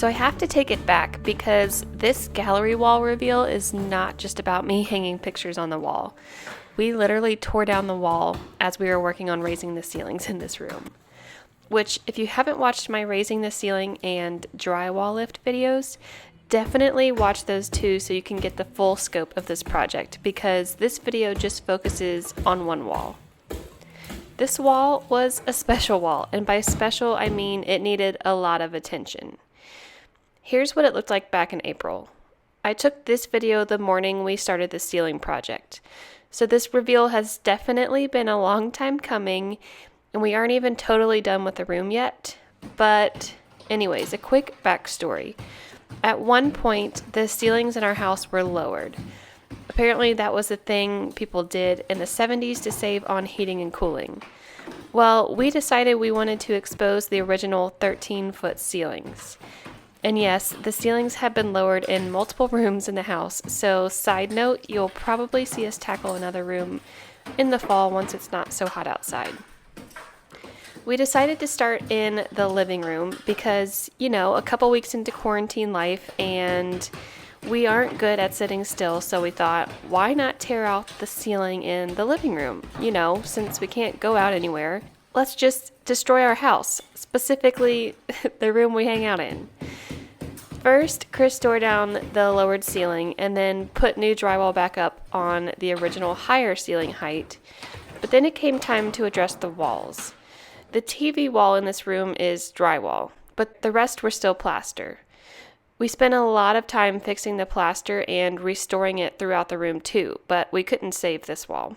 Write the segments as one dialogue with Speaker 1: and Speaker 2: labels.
Speaker 1: So I have to take it back because this gallery wall reveal is not just about me hanging pictures on the wall. We literally tore down the wall as we were working on raising the ceilings in this room. Which, if you haven't watched my raising the ceiling and drywall lift videos, definitely watch those too so you can get the full scope of this project, because this video just focuses on one wall. This wall was a special wall, and by special I mean it needed a lot of attention. Here's what it looked like back in April. I took this video the morning we started the ceiling project. So this reveal has definitely been a long time coming, and we aren't even totally done with the room yet. But anyways, a quick backstory. At one point, the ceilings in our house were lowered. Apparently that was a thing people did in the 70s to save on heating and cooling. Well, we decided we wanted to expose the original 13-foot ceilings. And yes, the ceilings have been lowered in multiple rooms in the house, so side note, you'll probably see us tackle another room in the fall once it's not so hot outside. We decided to start in the living room because, a couple weeks into quarantine life and we aren't good at sitting still, so we thought, why not tear out the ceiling in the living room? Since we can't go out anywhere, let's just destroy our house, specifically the room we hang out in. First, Chris tore down the lowered ceiling and then put new drywall back up on the original higher ceiling height, but then it came time to address the walls. The TV wall in this room is drywall, but the rest were still plaster. We spent a lot of time fixing the plaster and restoring it throughout the room too, but we couldn't save this wall.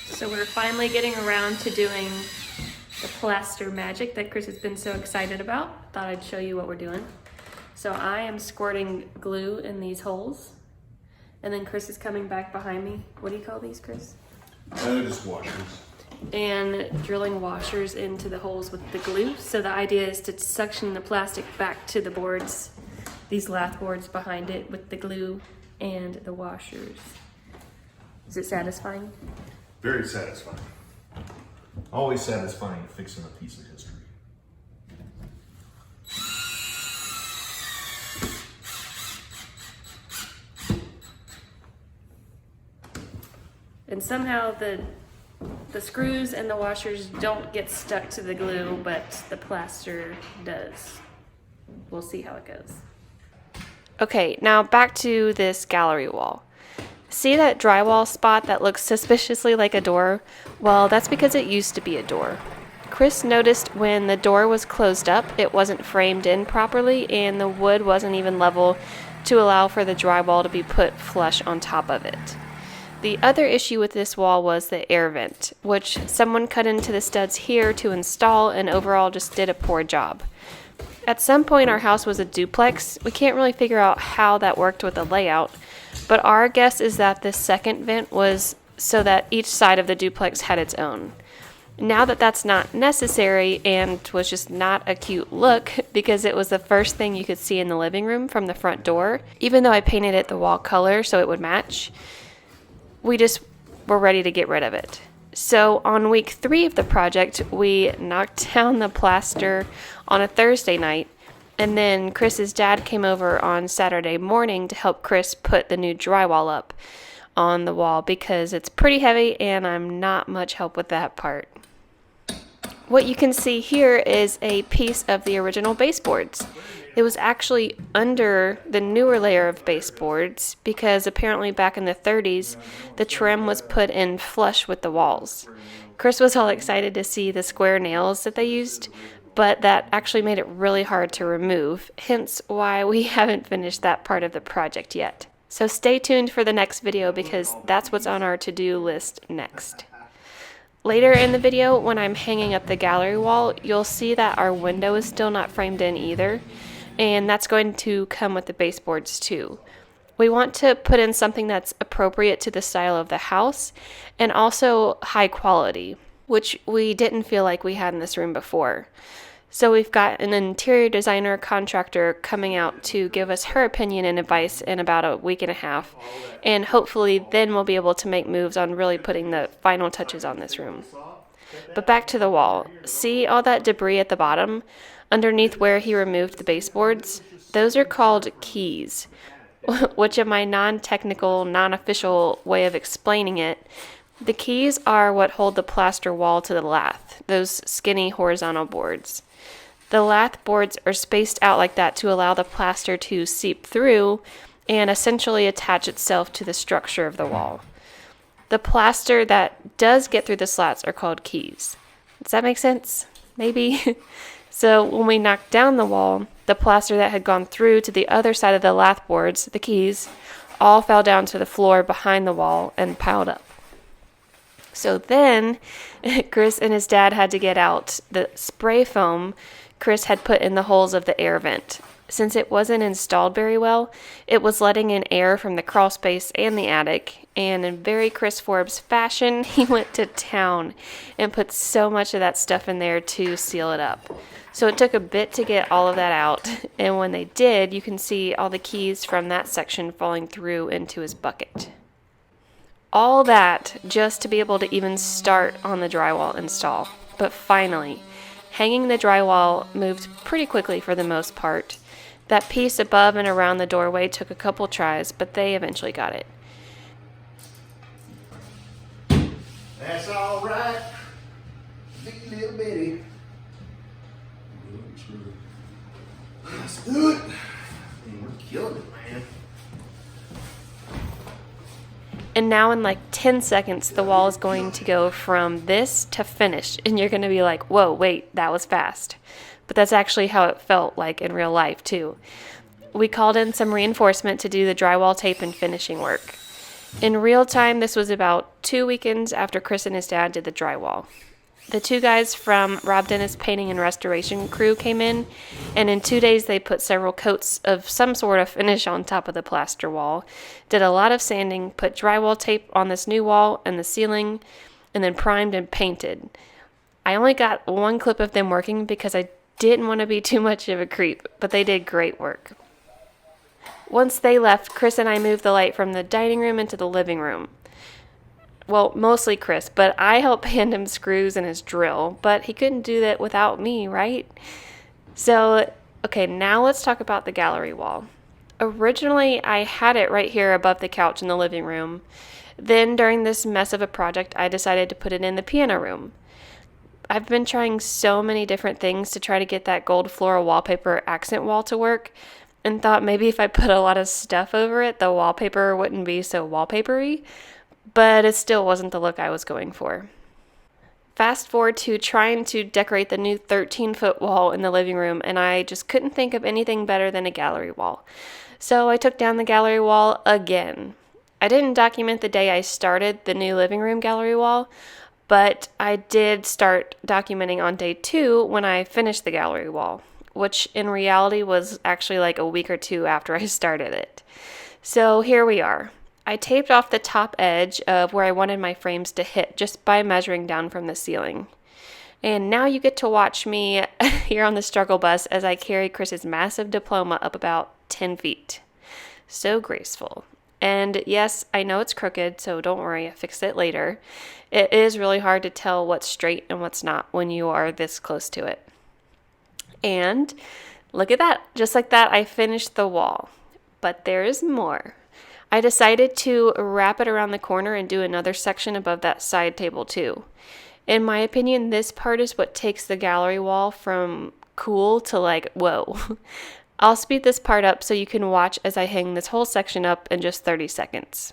Speaker 1: So we're finally getting around to doing the Plaster Magic that Chris has been so excited about. Thought I'd show you what we're doing. So I am squirting glue in these holes, and then Chris is coming back behind me. What do you call these, Chris?
Speaker 2: Just washers.
Speaker 1: And drilling washers into the holes with the glue. So the idea is to suction the plastic back to the boards, these lath boards behind it, with the glue and the washers. Is it satisfying?
Speaker 2: Very satisfying. Always satisfying fixing a piece of history.
Speaker 1: And somehow the screws and the washers don't get stuck to the glue, but the plaster does. We'll see how it goes. Okay, now back to this gallery wall. See that drywall spot that looks suspiciously like a door? Well, that's because it used to be a door. Chris noticed when the door was closed up, it wasn't framed in properly, and the wood wasn't even level to allow for the drywall to be put flush on top of it. The other issue with this wall was the air vent, which someone cut into the studs here to install and overall just did a poor job. At some point our house was a duplex. We can't really figure out how that worked with the layout, but our guess is that this second vent was so that each side of the duplex had its own. Now that that's not necessary and was just not a cute look because it was the first thing you could see in the living room from the front door, even though I painted it the wall color so it would match, we just were ready to get rid of it. So on week 3 of the project, we knocked down the plaster on a Thursday night, and then Chris's dad came over on Saturday morning to help Chris put the new drywall up on the wall because it's pretty heavy and I'm not much help with that part. What you can see here is a piece of the original baseboards. It was actually under the newer layer of baseboards because apparently back in the 30s, the trim was put in flush with the walls. Chris was all excited to see the square nails that they used, but that actually made it really hard to remove, hence why we haven't finished that part of the project yet. So stay tuned for the next video because that's what's on our to-do list next. Later in the video, when I'm hanging up the gallery wall, you'll see that our window is still not framed in either, and that's going to come with the baseboards too. We want to put in something that's appropriate to the style of the house and also high quality, which we didn't feel like we had in this room before. So we've got an interior designer contractor coming out to give us her opinion and advice in about a week and a half. And hopefully then we'll be able to make moves on really putting the final touches on this room. But back to the wall. See all that debris at the bottom? underneath where he removed the baseboards. Those are called keys, which in my non-technical, non-official way of explaining it, the keys are what hold the plaster wall to the lath, those skinny horizontal boards. The lath boards are spaced out like that to allow the plaster to seep through and essentially attach itself to the structure of the wall. The plaster that does get through the slats are called keys. Does that make sense? Maybe? So when we knocked down the wall, the plaster that had gone through to the other side of the lath boards, the keys, all fell down to the floor behind the wall and piled up. So then Chris and his dad had to get out the spray foam Chris had put in the holes of the air vent. Since it wasn't installed very well, it was letting in air from the crawl space and the attic, and in very Chris Forbes fashion, he went to town and put so much of that stuff in there to seal it up. So it took a bit to get all of that out, and when they did, you can see all the keys from that section falling through into his bucket. All that just to be able to even start on the drywall install. But finally, hanging the drywall moved pretty quickly for the most part. That piece above and around the doorway took a couple tries, but they eventually got it.
Speaker 2: That's all right. Big little bitty. Let's do it. And we're killing it, man.
Speaker 1: And now in like 10 seconds, the wall is going to go from this to finished. And you're going to be like, whoa, wait, that was fast. But that's actually how it felt like in real life too. We called in some reinforcement to do the drywall tape and finishing work. In real time, this was about 2 weekends after Chris and his dad did the drywall. The 2 guys from Rob Dennis Painting and Restoration crew came in, and in 2 days they put several coats of some sort of finish on top of the plaster wall, did a lot of sanding, put drywall tape on this new wall and the ceiling, and then primed and painted. I only got 1 clip of them working because I didn't want to be too much of a creep, but they did great work. Once they left, Chris and I moved the light from the dining room into the living room. Well, mostly Chris, but I helped hand him screws and his drill, but he couldn't do that without me, right? So, okay, now let's talk about the gallery wall. Originally, I had it right here above the couch in the living room. Then, during this mess of a project, I decided to put it in the piano room. I've been trying so many different things to try to get that gold floral wallpaper accent wall to work, and thought maybe if I put a lot of stuff over it, the wallpaper wouldn't be so wallpapery, but it still wasn't the look I was going for. Fast forward to trying to decorate the new 13-foot wall in the living room, and I just couldn't think of anything better than a gallery wall. So I took down the gallery wall again. I didn't document the day I started the new living room gallery wall, but I did start documenting on day 2 when I finished the gallery wall, which in reality was actually like a week or 2 after I started it. So here we are. I taped off the top edge of where I wanted my frames to hit just by measuring down from the ceiling. And now you get to watch me here on the struggle bus as I carry Chris's massive diploma up about 10 feet. So graceful. And yes, I know it's crooked, so don't worry, I fixed it later. It is really hard to tell what's straight and what's not when you are this close to it. And look at that. Just like that, I finished the wall. But there is more. I decided to wrap it around the corner and do another section above that side table too. In my opinion, this part is what takes the gallery wall from cool to like, whoa. I'll speed this part up so you can watch as I hang this whole section up in just 30 seconds.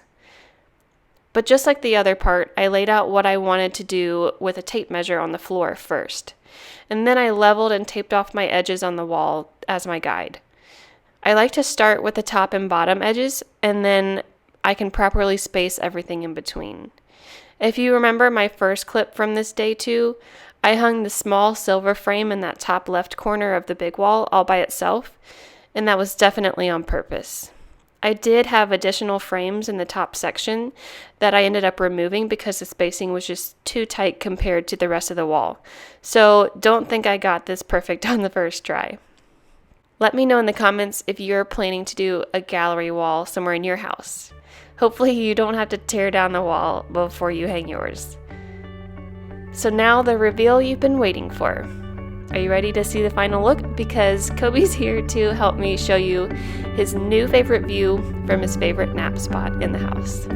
Speaker 1: But just like the other part, I laid out what I wanted to do with a tape measure on the floor first. And then I leveled and taped off my edges on the wall as my guide. I like to start with the top and bottom edges, and then I can properly space everything in between. If you remember my first clip from this day 2, I hung the small silver frame in that top left corner of the big wall all by itself, and that was definitely on purpose. I did have additional frames in the top section that I ended up removing because the spacing was just too tight compared to the rest of the wall. So don't think I got this perfect on the first try. Let me know in the comments if you're planning to do a gallery wall somewhere in your house. Hopefully you don't have to tear down the wall before you hang yours. So now the reveal you've been waiting for. Are you ready to see the final look? Because Kobe's here to help me show you his new favorite view from his favorite nap spot in the house.